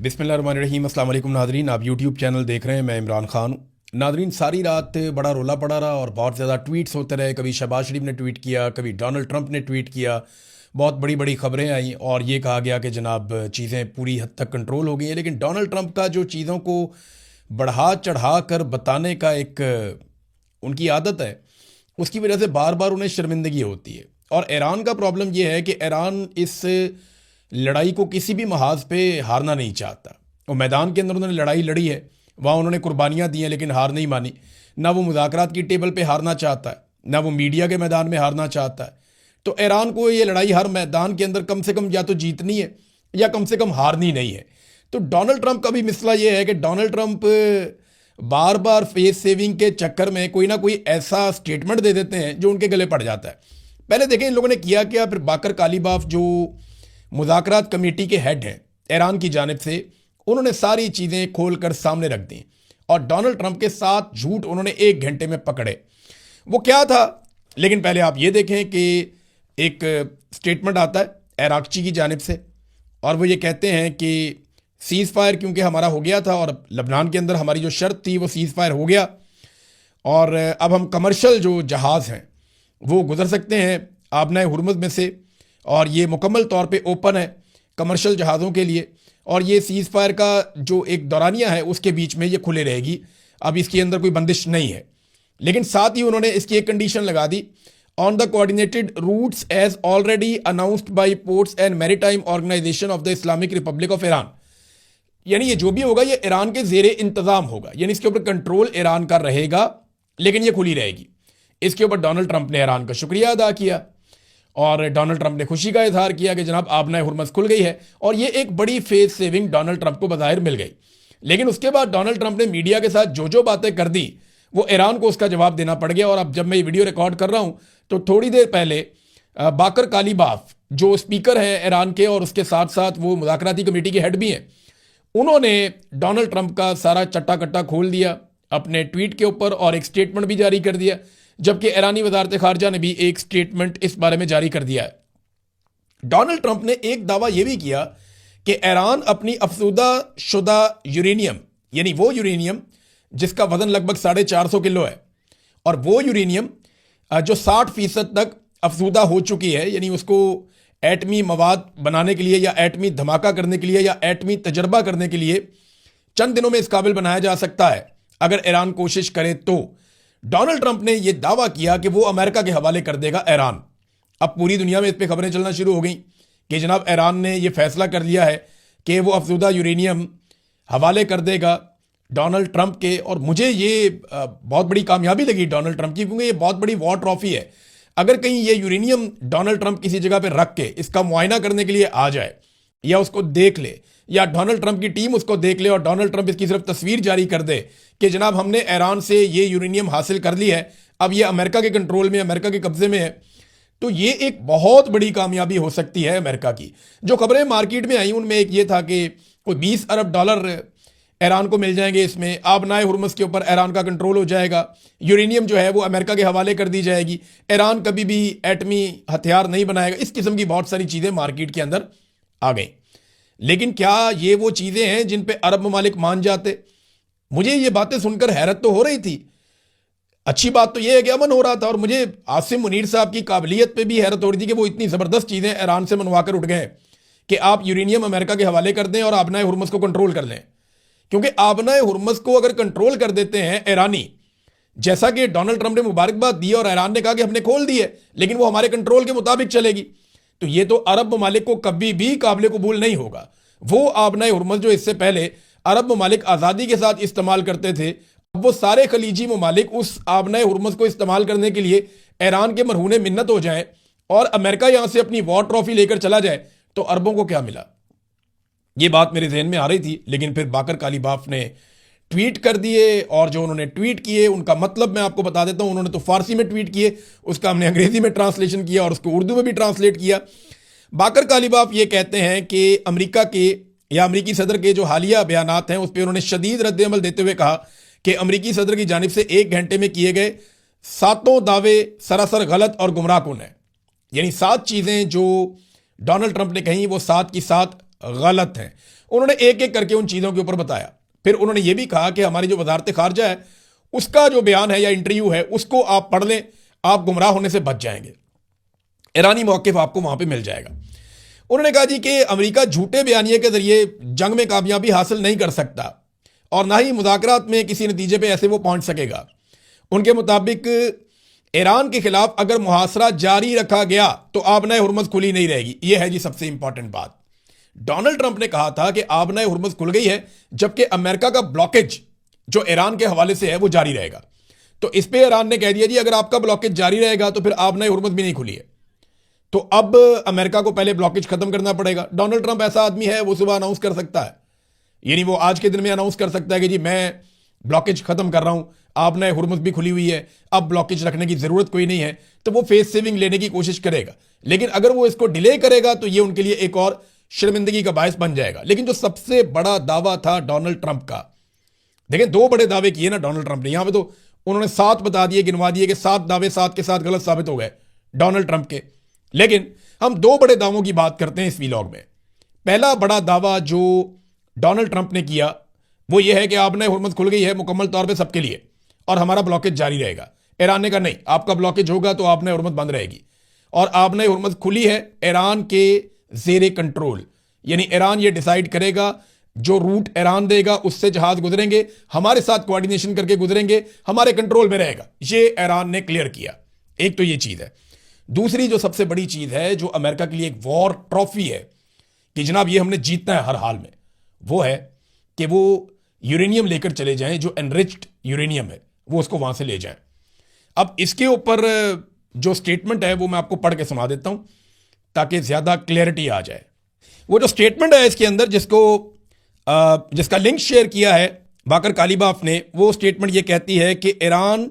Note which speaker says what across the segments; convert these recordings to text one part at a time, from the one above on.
Speaker 1: बिस्मिल्लाहिर्रहमानिर्रहीम। अस्सलाम वालेकुम नादरीन, आप यूट्यूब चैनल देख रहे हैं, मैं इमरान खान हूँ। नादरीन, सारी रात बड़ा रोला पड़ा रहा और बहुत ज़्यादा ट्वीट्स होते रहे। कभी शहबाज शरीफ ने ट्वीट किया, कभी डोनाल्ड ट्रंप ने ट्वीट किया, बहुत बड़ी बड़ी खबरें आई और ये कहा गया कि जनाब चीज़ें पूरी हद तक कंट्रोल हो गई हैं। लेकिन डोनाल्ड ट्रंप का जो चीज़ों को बढ़ा चढ़ा कर बताने का एक उनकी आदत है, उसकी वजह से बार बार उन्हें शर्मिंदगी होती है। और ईरान का प्रॉब्लम यह है कि ईरान इस लड़ाई को किसी भी महाज पे हारना नहीं चाहता। वो मैदान के अंदर उन्होंने लड़ाई लड़ी है, वहाँ उन्होंने कुर्बानियाँ दी हैं, लेकिन हार नहीं मानी। ना वो मुज़ाकरात की टेबल पे हारना चाहता है, ना वो मीडिया के मैदान में हारना चाहता है। तो ईरान को ये लड़ाई हर मैदान के अंदर कम से कम या तो जीतनी है या कम से कम हारनी नहीं है। तो डोनाल्ड ट्रंप का भी मसला ये है कि डोनाल्ड ट्रंप बार बार फेस सेविंग के चक्कर में कोई ना कोई ऐसा स्टेटमेंट दे देते हैं जो उनके गले पड़ जाता है। पहले देखें इन लोगों ने किया क्या। फिर बाकर कालीबाफ जो मुज़ाकरात कमेटी के हेड हैं ईरान की जानिब से, उन्होंने सारी चीज़ें खोल कर सामने रख दी और डोनाल्ड ट्रंप के साथ झूठ उन्होंने 1 घंटे में पकड़े। वो क्या था, लेकिन पहले आप ये देखें कि एक स्टेटमेंट आता है इराक़ची की जानिब से और वो ये कहते हैं कि सीज़ फायर क्योंकि हमारा हो गया था और लबनान के अंदर हमारी जो शर्त थी वो सीज़ फायर हो गया और अब हम कमर्शियल जो जहाज़ हैं वो गुजर सकते हैं आबनाए हुर्मुज़ में से और ये मुकम्मल तौर पे ओपन है कमर्शियल जहाज़ों के लिए। और ये सीज़ फायर का जो एक दौरानिया है उसके बीच में ये खुले रहेगी, अब इसके अंदर कोई बंदिश नहीं है। लेकिन साथ ही उन्होंने इसकी एक कंडीशन लगा दी, on the coordinated routes as already announced by ports and maritime organization of the Islamic Republic of Iran. यानी ये जो भी होगा ये ईरान के ज़ेरे इंतज़ाम होगा, यानी इसके ऊपर कंट्रोल ईरान का रहेगा, लेकिन ये खुली रहेगी। इसके ऊपर डोनाल्ड ट्रंप ने ईरान का शुक्रिया अदा किया और डोनाल्ड ट्रंप ने खुशी का इजहार किया कि जनाब आबनाए हुर्मुज़ खुल गई है और ये एक बड़ी फेस सेविंग डोनाल्ड ट्रंप को बज़ाहिर मिल गई। लेकिन उसके बाद डोनाल्ड ट्रंप ने मीडिया के साथ जो जो बातें कर दी वो ईरान को उसका जवाब देना पड़ गया। और अब जब मैं ये वीडियो रिकॉर्ड कर रहा हूँ तो थोड़ी देर पहले बाकर कालीबाफ जो स्पीकर हैं ईरान के और उसके साथ साथ वो मुज़ाकराती कमेटी के हेड भी हैं, उन्होंने डोनाल्ड ट्रंप का सारा चट्टा कट्टा खोल दिया अपने ट्वीट के ऊपर और एक स्टेटमेंट भी जारी कर दिया, जबकि ईरानी वजारत खारजा ने भी एक स्टेटमेंट इस बारे में जारी कर दिया है। डोनाल्ड ट्रंप ने एक दावा यह भी किया कि ईरान अपनी अफसूदा शुदा यूरेनियम, यानी वो यूरेनियम जिसका वजन लगभग 450 किलो है और वो यूरेनियम जो 60% तक अफसूदा हो चुकी है, यानी उसको एटमी मवाद बनाने के लिए या एटमी धमाका करने के लिए या एटमी तजर्बा करने के लिए चंद दिनों में इस काबिल बनाया जा सकता है अगर ईरान कोशिश करे तो। डोनाल्ड ट्रंप ने यह दावा किया कि वो अमेरिका के हवाले कर देगा ईरान। अब पूरी दुनिया में इस पर खबरें चलना शुरू हो गई कि जनाब ईरान ने यह फैसला कर लिया है कि वो अफसूदा यूरेनियम हवाले कर देगा डोनाल्ड ट्रंप के। और मुझे ये बहुत बड़ी कामयाबी लगी डोनाल्ड ट्रंप की, क्योंकि ये बहुत बड़ी वॉर ट्रॉफी है। अगर कहीं ये यूरेनियम डोनाल्ड ट्रंप किसी जगह पर रख के इसका मुआयना करने के लिए आ जाए या उसको देख ले या डोनाल्ड ट्रंप की टीम उसको देख ले और डोनाल्ड ट्रंप इसकी सिर्फ तस्वीर जारी कर दे कि जनाब हमने ईरान से ये यूरेनियम हासिल कर ली है, अब ये अमेरिका के कंट्रोल में, अमेरिका के कब्जे में है, तो ये एक बहुत बड़ी कामयाबी हो सकती है अमेरिका की। जो खबरें मार्केट में आई उनमें एक ये था कि कोई $20 अरब ईरान को मिल जाएंगे, इसमें आबनाए हुर्मुज़ के ऊपर ईरान का कंट्रोल हो जाएगा, यूरेनियम जो है वो अमेरिका के हवाले कर दी जाएगी, ईरान कभी भी एटमी हथियार नहीं बनाएगा। इस किस्म की बहुत सारी चीज़ें मार्केट के अंदर आ गई। लेकिन क्या ये वो चीज़ें हैं जिन पे अरब ममालिक मान जाते? मुझे ये बातें सुनकर हैरत तो हो रही थी। अच्छी बात तो ये है कि अमन हो रहा था और मुझे आसिम मुनीर साहब की काबिलियत पे भी हैरत हो रही थी कि वो इतनी ज़बरदस्त चीज़ें ईरान से मनवा कर उठ गए कि आप यूरेनियम अमेरिका के हवाले कर दें और आबनाए हुर्मुज़ को कंट्रोल कर लें। क्योंकि आबनाए हुर्मुज़ को अगर कंट्रोल कर देते हैं ईरानी, जैसा कि डोनाल्ड ट्रंप ने मुबारकबाद दी और ईरान ने कहा कि हमने खोल दी है लेकिन वो हमारे कंट्रोल के मुताबिक चलेगी, तो ये तो अरब ममालिक को कभी भी काबिल कबूल नहीं होगा। वो आबनाए हुर्मुज़ जो इससे पहले अरब ममालिक आज़ादी के साथ इस्तेमाल करते थे, अब वो सारे खलीजी ममालिक उस आबनाए हुर्मुज़ को इस्तेमाल करने के लिए ईरान के मरहूने मिन्नत हो जाए और अमेरिका यहां से अपनी वॉर ट्रॉफी लेकर चला जाए, तो अरबों को क्या मिला? ये बात मेरे जहन में आ रही थी। लेकिन फिर बाकर कालीबाफ ने ट्वीट कर दिए और जो उन्होंने ट्वीट किए उनका मतलब मैं आपको बता देता हूं। उन्होंने तो फारसी में ट्वीट किए, उसका हमने अंग्रेजी में ट्रांसलेशन किया और उसको उर्दू में भी ट्रांसलेट किया। बाकर कालीबाफ ये कहते हैं कि अमेरिका के या अमेरिकी सदर के जो हालिया बयानात हैं उस पर उन्होंने शदीद रद्द-ए-अमल देते हुए कहा कि अमेरिकी सदर की जानिब से 1 घंटे में किए गए 7 दावे सरासर गलत और गुमराहकुन हैं। यानी 7 चीज़ें जो डोनाल्ड ट्रंप ने कही वो 7 की 7 गलत हैं। उन्होंने एक एक करके उन चीज़ों के ऊपर बताया। फिर उन्होंने ये भी कहा कि हमारी जो वजारत खारजा है उसका जो बयान है या इंटरव्यू है उसको आप पढ़ लें, आप गुमराह होने से बच जाएंगे, ईरानी मौक़िफ़ आपको वहां पे मिल जाएगा। उन्होंने कहा जी कि अमेरिका झूठे बयानिए के जरिए जंग में कामयाबी हासिल नहीं कर सकता और ना ही मुज़ाकरात में किसी नतीजे पे ऐसे वो पहुंच सकेगा। उनके मुताबिक ईरान के खिलाफ अगर मुहासरा जारी रखा गया तो आबनाए हुर्मुज़ खुली नहीं रहेगी। यह है जी सबसे इंपॉर्टेंट बात। डोनाल्ड ट्रंप ने कहा था कि आबनाए हुर्मुज़ खुल गई है, जबकि अमेरिका का ब्लॉकेज जो ईरान के हवाले से है वो जारी रहेगा। तो इस पे ईरान ने कह दिया जी अगर आपका ब्लॉकेज जारी रहेगा तो फिर आबनाए हुर्मुज़ भी नहीं खुली है, तो अब अमेरिका को पहले ब्लॉकेज खत्म करना पड़ेगा। डोनाल्ड ट्रंप ऐसा आदमी है, वो सुबह अनाउंस कर सकता है, यानी वो आज के दिन में अनाउंस कर सकता है कि जी मैं ब्लॉकेज खत्म कर रहा हूं, आपने हुर्मुज़ भी खुली हुई है, अब ब्लॉकेज रखने की जरूरत कोई नहीं है, तो वो फेस सेविंग लेने की कोशिश करेगा। लेकिन अगर वो इसको डिले करेगा तो ये उनके लिए एक और शर्मिंदगी का बायस बन जाएगा। लेकिन जो सबसे बड़ा दावा था डोनाल्ड ट्रंप का, देखें 2 बड़े दावे किए ना डोनाल्ड ट्रंप ने, यहां पे तो उन्होंने 7 बता दिए, गिनवा दिए कि 7 दावे 7 के 7 गलत साबित हो गए डोनाल्ड ट्रंप के। लेकिन हम 2 बड़े दावों की बात करते हैं इस वीलॉग में। पहला बड़ा दावा जो डोनाल्ड ट्रंप ने किया वो ये है कि आपने हुर्मुज़ खुल गई है मुकम्मल तौर पे सबके लिए और हमारा ब्लॉकेज जारी रहेगा। ईरान ने कहा नहीं, आपका ब्लॉकेज होगा तो आपने हुर्मुज़ बंद रहेगी और आपने हुर्मुज़ खुली है ईरान के जेरे कंट्रोल, यानी ईरान ये डिसाइड करेगा, जो रूट ईरान देगा उससे जहाज गुजरेंगे, हमारे साथ कोऑर्डिनेशन करके गुजरेंगे, हमारे कंट्रोल में रहेगा। ये ईरान ने क्लियर किया। एक तो ये चीज़ है। दूसरी जो सबसे बड़ी चीज़ है जो अमेरिका के लिए एक वॉर ट्रॉफी है कि जनाब ये हमने जीतना है हर हाल में, वो है कि वो यूरेनियम लेकर चले जाएं, जो एनरिच्ड यूरेनियम है वो उसको वहां से ले जाएं। अब इसके ऊपर जो स्टेटमेंट है वो मैं आपको पढ़ के सुना देता हूं ताकि ज़्यादा क्लैरिटी आ जाए। वो जो स्टेटमेंट है इसके अंदर जिसका लिंक शेयर किया है बाकर कालीबाफ ने, वो स्टेटमेंट ये कहती है कि Iran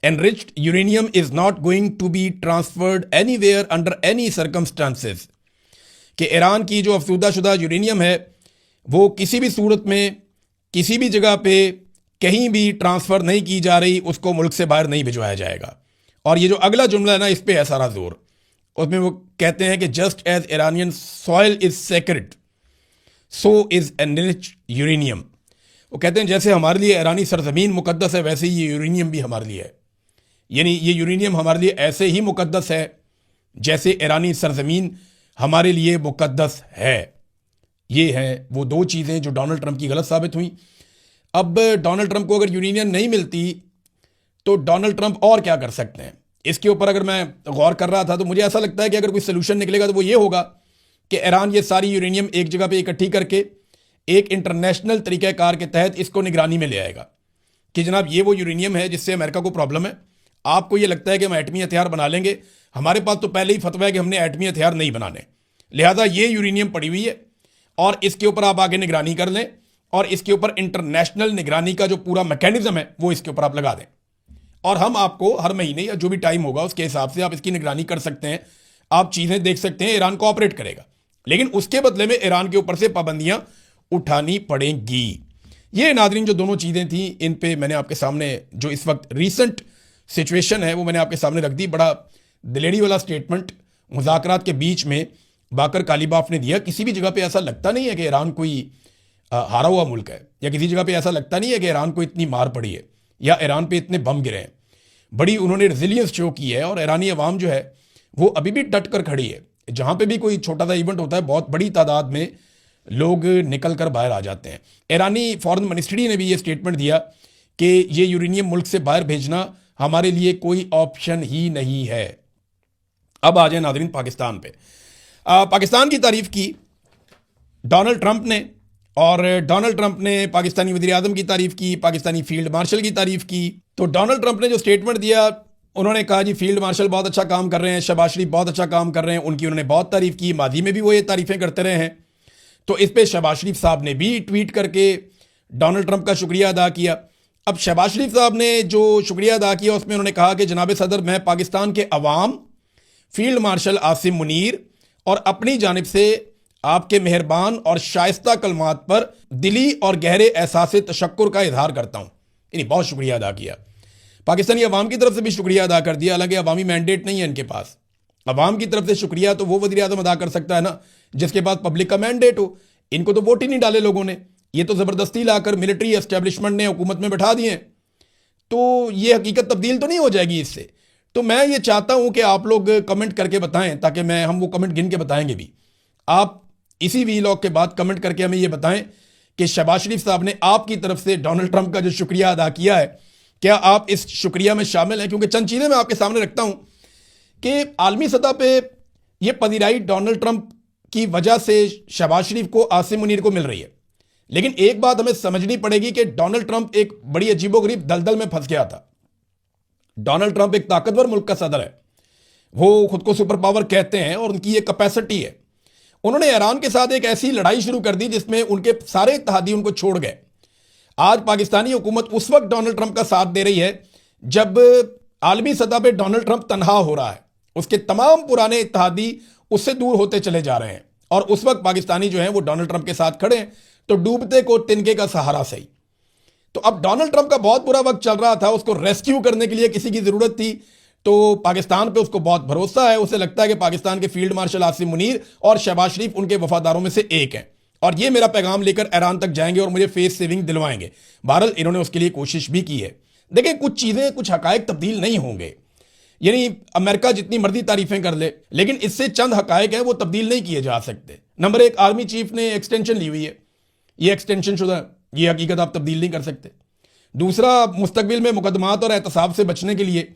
Speaker 1: enriched uranium is not going to be transferred anywhere under any circumstances, कि ईरान की जो अफसूदाशुदा यूरेनियम है वो किसी भी सूरत में किसी भी जगह पे कहीं भी ट्रांसफ़र नहीं की जा रही, उसको मुल्क से बाहर नहीं भिजवाया जाएगा। और ये जो अगला जुमला है ना, इस पे है सारा जोर। उसमें वो कहते हैं कि just as Iranian soil is sacred so is enriched uranium. वो कहते हैं जैसे हमारे लिए ईरानी सरजमीन मुकद्दस है वैसे ही ये यूरेनियम भी हमारे लिए है, यानी ये यूरेनियम हमारे लिए ऐसे ही मुकद्दस है जैसे ईरानी सरजमीन हमारे लिए मुकद्दस है। ये हैं वो 2 चीज़ें जो डोनाल्ड ट्रंप की गलत साबित हुई। अब डोनाल्ड ट्रंप को अगर यूरेनियम नहीं मिलती तो डोनाल्ड ट्रंप और क्या कर सकते हैं, इसके ऊपर अगर मैं गौर कर रहा था तो मुझे ऐसा लगता है कि अगर कोई सोल्यूशन निकलेगा तो वो ये होगा कि ईरान ये सारी यूरेनियम एक जगह पे इकट्ठी करके एक इंटरनेशनल तरीक़ाकार के तहत इसको निगरानी में ले आएगा कि जनाब ये वो यूरेनियम है जिससे अमेरिका को प्रॉब्लम है, आपको ये लगता है कि हम एटमी हथियार बना लेंगे, हमारे पास तो पहले ही फतवा है कि हमने एटमी हथियार नहीं बनाने, लिहाजा ये यूरेनियम पड़ी हुई है और इसके ऊपर आप आगे निगरानी कर लें और इसके ऊपर इंटरनेशनल निगरानी का जो पूरा मैकेनिज्म है वो इसके ऊपर आप लगा दें और हम आपको हर महीने या जो भी टाइम होगा उसके हिसाब से आप इसकी निगरानी कर सकते हैं, आप चीज़ें देख सकते हैं, ईरान कोऑपरेट करेगा। लेकिन उसके बदले में ईरान के ऊपर से पाबंदियां उठानी पड़ेंगी। ये नाज़रीन जो दोनों चीज़ें थी इन पे मैंने आपके सामने जो इस वक्त रीसेंट सिचुएशन है वो मैंने आपके सामने रख दी। बड़ा दिलेरी वाला स्टेटमेंट मुज़ाकरात के बीच में बाकर कालीबाफ ने दिया। किसी भी जगह पे ऐसा लगता नहीं है कि ईरान कोई हारा हुआ मुल्क है, या किसी जगह पे ऐसा लगता नहीं है कि ईरान को इतनी मार पड़ी है या ईरान पे इतने बम गिरे हैं। बड़ी उन्होंने रेजिलियंस शो की है और ईरानी अवाम जो है वो अभी भी डट कर खड़ी है। जहाँ पे भी कोई छोटा सा इवेंट होता है बहुत बड़ी तादाद में लोग निकल कर बाहर आ जाते हैं। ईरानी फॉरेन मिनिस्ट्री ने भी ये स्टेटमेंट दिया कि ये यूरेनियम मुल्क से बाहर भेजना हमारे लिए कोई ऑप्शन ही नहीं है। अब आ जाए नाज़रीन पाकिस्तान पे। पाकिस्तान की तारीफ की डोनाल्ड ट्रंप ने, और डोनाल्ड ट्रंप ने पाकिस्तानी वज़ीर आज़म की तारीफ की, पाकिस्तानी फील्ड मार्शल की तारीफ की। तो डोनाल्ड ट्रंप ने जो स्टेटमेंट दिया उन्होंने कहा जी फील्ड मार्शल बहुत अच्छा काम कर रहे हैं, शहबाज शरीफ बहुत अच्छा काम कर रहे हैं, उनकी उन्होंने बहुत तारीफ की, माजी में भी वो ये तारीफें करते रहे हैं। तो इस पर शहबाज शरीफ साहब ने भी ट्वीट करके डोनाल्ड ट्रंप का शुक्रिया अदा किया। अब शहबाज शरीफ साहब ने जो शुक्रिया अदा किया उसमें उन्होंने कहा कि जनाब सदर, मैं पाकिस्तान के अवाम, फील्ड मार्शल आसिम मुनीर और अपनी जानिब से आपके मेहरबान और शाइस्ता कलमात पर दिली और गहरे एहसास तशक्कुर का इजहार करता हूँ। यानी बहुत शुक्रिया अदा किया, पाकिस्तानी अवाम की तरफ से भी शुक्रिया अदा कर दिया। हालांकि अवामी मैंडेट नहीं है इनके पास, अवाम की तरफ से शुक्रिया तो वो वज़ीर आज़म अदा कर सकता है ना जिसके पास पब्लिक का मैंडेट हो। इनको तो वोट ही नहीं डाले लोगों ने, ये तो जबरदस्ती लाकर मिलिट्री एस्टेब्लिशमेंट ने हुकूमत में बैठा दिए हैं। तो ये हकीकत तब्दील तो नहीं हो जाएगी इससे। तो मैं ये चाहता हूं कि आप लोग कमेंट करके बताएं, ताकि हम वो कमेंट गिन के बताएंगे भी। आप इसी वीलॉग के बाद कमेंट करके हमें ये बताएं कि शहबाज शरीफ साहब ने आपकी तरफ से डोनाल्ड ट्रंप का जो शुक्रिया अदा किया है, क्या आप इस शुक्रिया में शामिल हैं? क्योंकि चंद चीज़ें मैं आपके सामने रखता हूं कि आलमी सतह पे ये पजीराई डोनाल्ड ट्रंप की वजह से शहबाज शरीफ को, आसिम मुनीर को मिल रही है। लेकिन एक बात हमें समझनी पड़ेगी कि डोनाल्ड ट्रंप एक बड़ी अजीबोगरीब दलदल में फंस गया था। डोनाल्ड ट्रंप एक ताकतवर मुल्क का सदर है, वो खुद को सुपर पावर कहते हैं और उनकी ये कैपेसिटी है। उन्होंने ईरान के साथ एक ऐसी लड़ाई शुरू कर दी जिसमें उनके सारे इत्तेहादी उनको छोड़ गए। आज पाकिस्तानी हुकूमत उस वक्त डोनाल्ड ट्रंप का साथ दे रही है जब आलमी सतह पर डोनाल्ड ट्रंप तनहा हो रहा है, उसके तमाम पुराने इत्तेहादी उससे दूर होते चले जा रहे हैं, और उस वक्त पाकिस्तानी जो हैं वो डोनाल्ड ट्रंप के साथ खड़े हैं। तो डूबते को तिनके का सहारा सही। तो अब डोनाल्ड ट्रंप का बहुत बुरा वक्त चल रहा था, उसको रेस्क्यू करने के लिए किसी की जरूरत थी। तो पाकिस्तान पे उसको बहुत भरोसा है, उसे लगता है कि पाकिस्तान के फील्ड मार्शल आसिम मुनीर और शहबाज शरीफ उनके वफादारों में से एक हैं, और ये मेरा पैगाम लेकर ईरान तक जाएंगे और मुझे फेस सेविंग दिलवाएंगे। बहरहाल इन्होंने उसके लिए कोशिश भी की है। देखिए, कुछ चीजें, कुछ हकायक तब्दील नहीं होंगे, यानी अमेरिका जितनी मर्जी तारीफें कर ले, लेकिन इससे चंद हकायक हैं वो तब्दील नहीं किए जा सकते। नंबर एक, आर्मी चीफ ने एक्सटेंशन ली हुई है, ये एक्सटेंशन शुदा, ये हकीकत आप तब्दील नहीं कर सकते। दूसरा, मुस्तकबिल में मुकदमात और एहतसाब से बचने के लिए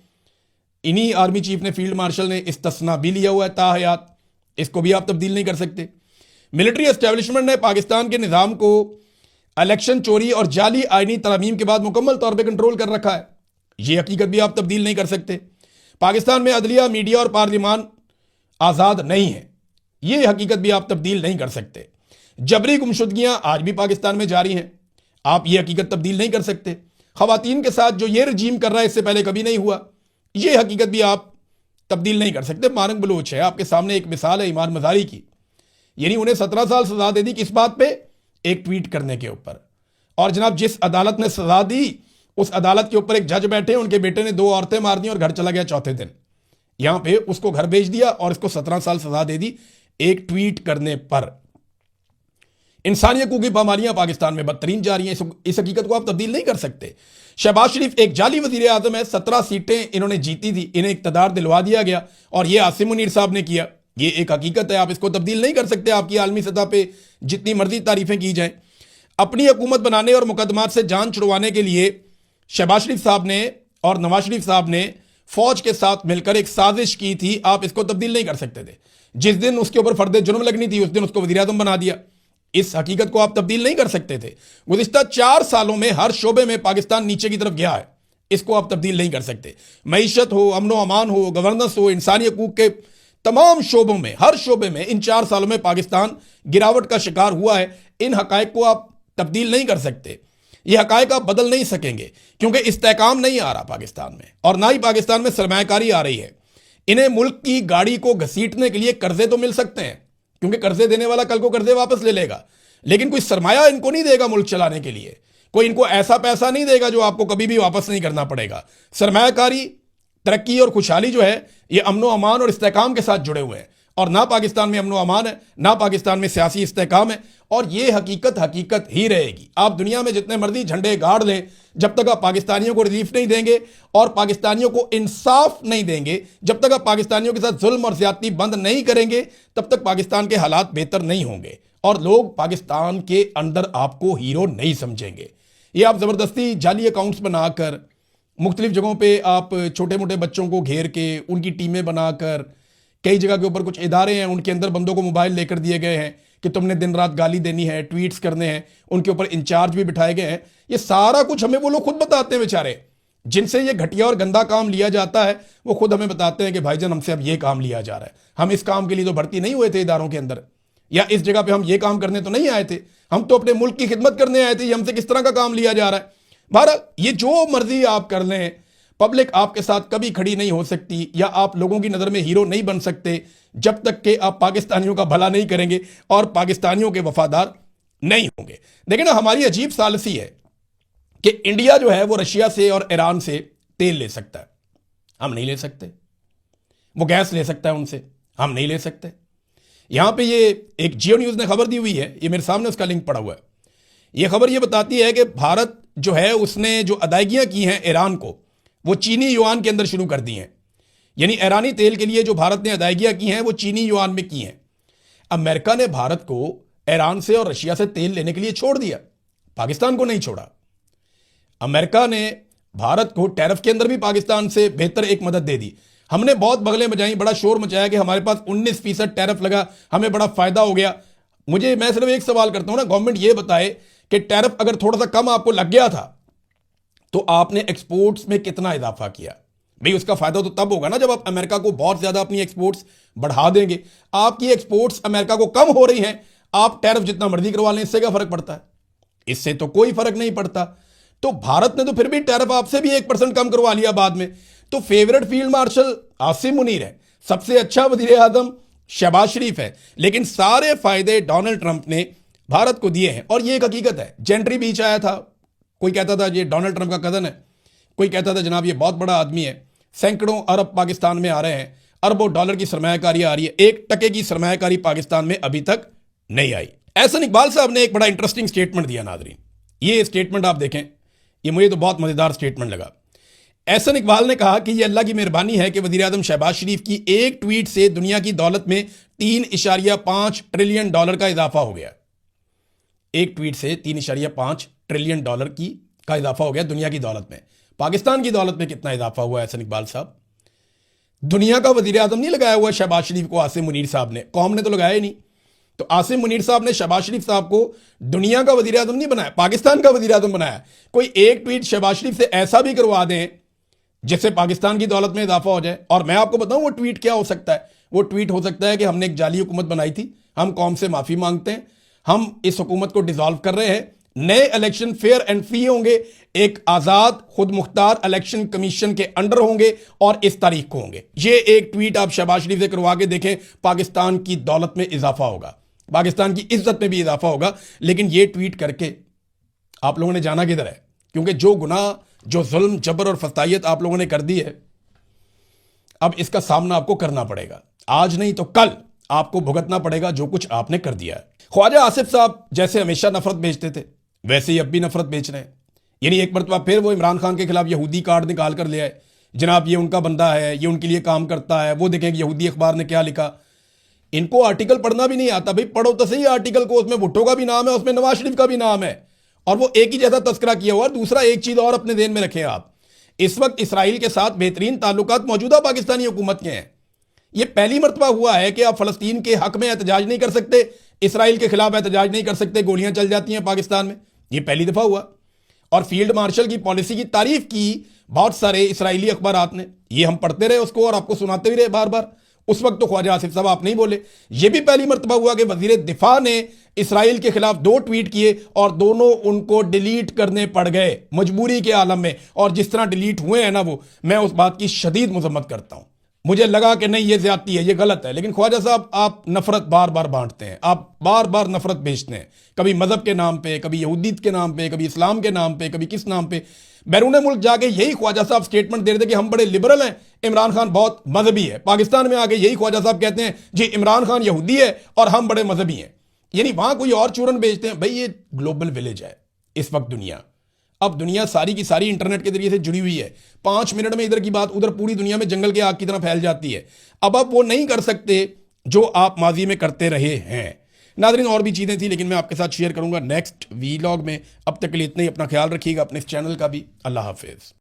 Speaker 1: इन्हीं आर्मी चीफ ने, फील्ड मार्शल ने इस्तिस्ना भी लिया हुआ है ताहयात, इसको भी आप तब्दील नहीं कर सकते। मिलिट्री एस्टेब्लिशमेंट ने पाकिस्तान के निज़ाम को इलेक्शन चोरी और जाली आईनी तरमीम के बाद मुकम्मल तौर पर कंट्रोल कर रखा है, ये हकीकत भी आप तब्दील नहीं कर सकते। पाकिस्तान में अदलिया, मीडिया और पार्लियामान आज़ाद नहीं है, ये हकीकत भी आप तब्दील नहीं कर सकते। जबरी गुमशुदगियां आज भी पाकिस्तान में जारी हैं, आप ये हकीकत तब्दील नहीं कर सकते। खवातीन के साथ जो ये रजीम कर रहा है इससे पहले कभी नहीं हुआ, ये हकीकत भी आप तब्दील नहीं कर सकते। मानक बलूच है, आपके सामने एक मिसाल है ईमान मजारी की, यानी उन्हें 17 साल सजा दे दी किस बात पे? एक ट्वीट करने के ऊपर। और जनाब, जिस अदालत ने सजा दी उस अदालत के ऊपर एक जज बैठे, उनके बेटे ने 2 औरतें मार दी और घर चला गया चौथे दिन। यहां पे उसको घर भेज दिया और इसको 17 साल सजा दे दी एक ट्वीट करने पर। इंसानी हकूक की पामालियां पाकिस्तान में बदतरीन जा रही हैं, इस हकीकत को आप तब्दील नहीं कर सकते। शहबाज शरीफ एक जाली वजीर आजम है, 17 सीटें इन्होंने जीती थी, इन्हें इक्तदार दिलवा दिया गया, और ये आसिम मुनीर साहब ने किया, ये एक हकीकत है, आप इसको तब्दील नहीं कर सकते। आपकी आलमी सतह पे जितनी मर्जी तारीफें की जाएं। अपनी हुकूमत बनाने और मुकदमात से जान छुड़वाने के लिए शहबाज शरीफ साहब ने और नवाज शरीफ साहब ने फौज के साथ मिलकर एक साजिश की थी, आप इसको तब्दील नहीं कर सकते थे। जिस दिन उसके ऊपर फर्द जुर्म लगनी थी उस दिन उसको वज़ीर आज़म बना दिया, इस हकीकत को आप तब्दील नहीं कर सकते थे। गुज़िश्ता 4 सालों में हर शोबे में पाकिस्तान नीचे की तरफ गया है, इसको आप तब्दील नहीं कर सकते। मईशत हो, अमनो अमान हो, गवर्नेंस हो, इंसानी हकूक के तमाम शोबों में, हर शोबे में इन 4 सालों में पाकिस्तान गिरावट का शिकार हुआ है। इन हकायक को आप तब्दील नहीं कर सकते, ये हकायक आप बदल नहीं सकेंगे, क्योंकि इस्तेकाम नहीं आ रहा पाकिस्तान में, और ना ही पाकिस्तान में सरमायाकारी आ रही है। इन्हें मुल्क की गाड़ी को घसीटने के लिए कर्जे तो मिल सकते हैं, क्योंकि कर्जे देने वाला कल को कर्जे वापस ले लेगा, लेकिन कोई सरमाया इनको नहीं देगा मुल्क चलाने के लिए। कोई इनको ऐसा पैसा नहीं देगा जो आपको कभी भी वापस नहीं करना पड़ेगा। सरमायाकारी, तरक्की और खुशहाली जो है ये अमनो अमान और इस्तेकाम के साथ जुड़े हुए हैं, और ना पाकिस्तान में अमनो अमान है, ना पाकिस्तान में सियासी इस्तेकाम है, और ये हकीकत ही रहेगी। आप दुनिया में जितने मर्जी झंडे गाड़ लें, जब तक आप पाकिस्तानियों को रिलीफ नहीं देंगे और पाकिस्तानियों को इंसाफ नहीं देंगे, जब तक आप पाकिस्तानियों के साथ जुल्म और ज्यादती बंद नहीं करेंगे, तब तक पाकिस्तान के हालात बेहतर नहीं होंगे और लोग पाकिस्तान के अंदर आपको हीरो नहीं समझेंगे। ये आप जबरदस्ती जाली अकाउंट्स बनाकर, मुख्तलिफ जगहों पर आप छोटे मोटे बच्चों को घेर के उनकी टीमें बनाकर, कई जगह के ऊपर कुछ इदारे हैं उनके अंदर बंदों को मोबाइल लेकर दिए गए हैं कि तुमने दिन रात गाली देनी है, ट्वीट्स करने हैं, उनके ऊपर इंचार्ज भी बिठाए गए हैं। ये सारा कुछ हमें वो लोग खुद बताते हैं, बेचारे जिनसे ये घटिया और गंदा काम लिया जाता है, वो खुद हमें बताते हैं कि भाईजान हमसे अब ये काम लिया जा रहा है, हम इस काम के लिए तो भर्ती नहीं हुए थे इदारों के अंदर, या इस जगह पे हम ये काम करने तो नहीं आए थे, हम तो अपने मुल्क की खिदमत करने आए थे, ये हमसे किस तरह का काम लिया जा रहा है। बहरहाल ये जो मर्जी आप कर लें, पब्लिक आपके साथ कभी खड़ी नहीं हो सकती, या आप लोगों की नज़र में हीरो नहीं बन सकते जब तक कि आप पाकिस्तानियों का भला नहीं करेंगे और पाकिस्तानियों के वफादार नहीं होंगे। देखिए ना, हमारी अजीब सालसी है कि इंडिया जो है वो रशिया से और ईरान से तेल ले सकता है, हम नहीं ले सकते। वो गैस ले सकता है उनसे, हम नहीं ले सकते। यहां पे ये एक जियो न्यूज़ ने खबर दी हुई है, ये मेरे सामने उसका लिंक पड़ा हुआ है। ये खबर ये बताती है कि भारत जो है उसने जो अदायगियां की हैं ईरान को, वो चीनी युआन के अंदर शुरू कर दी हैं। यानी ईरानी तेल के लिए जो भारत ने अदायगियां की हैं वो चीनी युआन में की हैं। अमेरिका ने भारत को ईरान से और रशिया से तेल लेने के लिए छोड़ दिया, पाकिस्तान को नहीं छोड़ा। अमेरिका ने भारत को टैरिफ के अंदर भी पाकिस्तान से बेहतर एक मदद दे दी। हमने बहुत बगलें बजाई, बड़ा शोर मचाया कि हमारे पास 19% टैरिफ लगा, हमें बड़ा फायदा हो गया। मैं सिर्फ एक सवाल करता हूं ना, गवर्नमेंट ये बताए कि टैरिफ अगर थोड़ा सा कम आपको लग गया था तो आपने एक्सपोर्ट्स में कितना इजाफा किया? भाई उसका फायदा तो तब होगा ना जब आप अमेरिका को बहुत ज्यादा अपनी एक्सपोर्ट्स बढ़ा देंगे। आपकी एक्सपोर्ट्स अमेरिका को कम हो रही हैं, आप टैरिफ जितना मर्जी करवा लें, इससे क्या फर्क पड़ता है? इससे तो कोई फर्क नहीं पड़ता। तो भारत ने तो फिर भी टैरिफ आपसे भी 1% कम करवा लिया बाद में। तो favourite field marshal Asim Munir है, सबसे अच्छा वजीर आजम शहबाज शरीफ है, लेकिन सारे फायदे डोनाल्ड ट्रंप ने भारत को दिए हैं। और ये एक हकीकत है। जेंट्री बीच आया था, कोई कहता था ये डोनाल्ड ट्रंप का कजन है, कोई कहता था जनाब ये बहुत बड़ा आदमी है, सैकड़ों अरब पाकिस्तान में आ रहे हैं, अरबों डॉलर की सरमायाकारी आ रही है, 1% की सरमायाकारी पाकिस्तान में अभी तक नहीं आई। एहसन इकबाल साहब ने एक बड़ा इंटरेस्टिंग स्टेटमेंट दिया नाज़रीन, ये स्टेटमेंट आप देखें, ये मुझे तो बहुत मजेदार स्टेटमेंट लगा। एहसन इकबाल ने कहा कि यह अल्लाह की मेहरबानी है कि वज़ीर आज़म शहबाज शरीफ की एक ट्वीट से दुनिया की दौलत में 3.5 ट्रिलियन डॉलर का इजाफा हो गया। एक ट्वीट से 3.5 ट्रिलियन डॉलर का इजाफा हो गया दुनिया की दौलत में। पाकिस्तान की दौलत में कितना इजाफा हुआ है एहसन इकबाल साहब? दुनिया का वज़ीर आज़म नहीं लगाया हुआ शहबाज शरीफ को, आसिम मुनीर साहब ने, कौम ने तो लगाया ही नहीं। तो आसिम मुनीर साहब ने शहबाज शरीफ साहब को दुनिया का वज़ीर आज़म नहीं बनाया, पाकिस्तान का वज़ीर आज़म बनाया। कोई एक ट्वीट शहबाज शरीफ से ऐसा भी करवा दें जिससे पाकिस्तान की दौलत में इजाफा हो जाए। और मैं आपको बताऊं वो ट्वीट क्या हो सकता है? वो ट्वीट हो सकता है कि हमने एक जाली हुकूमत बनाई थी, हम कौम से माफी मांगते हैं, हम इस हुकूमत को डिसॉल्व कर रहे हैं, नए इलेक्शन फेयर एंड फ्री होंगे, एक आजाद खुद मुख्तार इलेक्शन कमीशन के अंडर होंगे और इस तारीख को होंगे। ये एक ट्वीट आप शहबाज शरीफ से करवा के देखें, पाकिस्तान की दौलत में इजाफा होगा, पाकिस्तान की इज्जत में भी इजाफा होगा। लेकिन ये ट्वीट करके आप लोगों ने जाना किधर है? क्योंकि जो गुनाह, जो जुल्म, जबर और फसाइयत आप लोगों ने कर दी है, अब इसका सामना आपको करना पड़ेगा। आज नहीं तो कल आपको भुगतना पड़ेगा जो कुछ आपने कर दिया है। ख्वाजा आसिफ साहब जैसे हमेशा नफरत बेचते थे, वैसे ही अब भी नफरत बेच रहे हैं। यानी एक मरतबा फिर वो इमरान खान के खिलाफ यहूदी कार्ड निकाल कर ले आए, जनाब ये उनका बंदा है, ये उनके लिए काम करता है। वो देखें कि यहूदी अखबार ने क्या लिखा। इनको आर्टिकल पढ़ना भी नहीं आता। भाई पढ़ो तो सही आर्टिकल को, उसमें भुट्टो का भी नाम है, उसमें नवाज शरीफ का भी नाम है, और वो एक ही जैसा तस्करा किया हुआ। दूसरा एक चीज और अपने ध्यान में रखें आप, इस वक्त इसराइल के साथ बेहतरीन ताल्लुकात मौजूदा पाकिस्तानी हुकूमत के हैं। ये पहली मरतबा हुआ है कि आप फलस्तीन के हक में एहतजाज नहीं कर सकते, इसराइल के खिलाफ एहतजाज नहीं कर सकते, गोलियां चल जाती हैं पाकिस्तान में। ये पहली दफा हुआ। और फील्ड मार्शल की पॉलिसी की तारीफ की बहुत सारे इसराइली अखबारात ने, ये हम पढ़ते रहे उसको और आपको सुनाते भी रहे बार बार। उस वक्त तो ख्वाजा आसिफ साहब आप नहीं बोले। यह भी पहली मरतबा हुआ कि वजीर दिफा ने इसराइल के खिलाफ 2 ट्वीट किए और दोनों उनको डिलीट करने पड़ गए मजबूरी के आलम में। और जिस तरह डिलीट हुए हैं ना, वो मैं उस बात की शदीद मजम्मत करता हूं। मुझे लगा कि नहीं ये ज्यादती है, ये गलत है। लेकिन ख्वाजा साहब आप नफरत बार बार बांटते हैं, आप बार बार नफरत भेजते हैं, कभी मजहब के नाम पे, कभी यहूदियत के नाम पे, कभी इस्लाम के नाम पे, कभी किस नाम पे। बैरून मुल्क जाके यही ख्वाजा साहब स्टेटमेंट दे रहे थे कि हम बड़े लिबरल हैं, इमरान खान बहुत मजहबी है। पाकिस्तान में आके यही ख्वाजा साहब कहते हैं जी इमरान खान यहूदी है और हम बड़े मजहबी हैं। यानी वहां कोई और चूरन बेचते हैं। भाई ये ग्लोबल विलेज है इस वक्त दुनिया। अब दुनिया सारी की सारी इंटरनेट के जरिए से जुड़ी हुई है। 5 मिनट में इधर की बात उधर पूरी दुनिया में जंगल के आग की तरह फैल जाती है। अब आप वो नहीं कर सकते जो आप माजी में करते रहे हैं। नाज़रीन और भी चीज़ें थी लेकिन मैं आपके साथ शेयर करूंगा नेक्स्ट वीलॉग में। अब तक के लिए इतना ही। अपना ख्याल रखिएगा, अपने इस चैनल का भी। अल्लाह हाफिज़।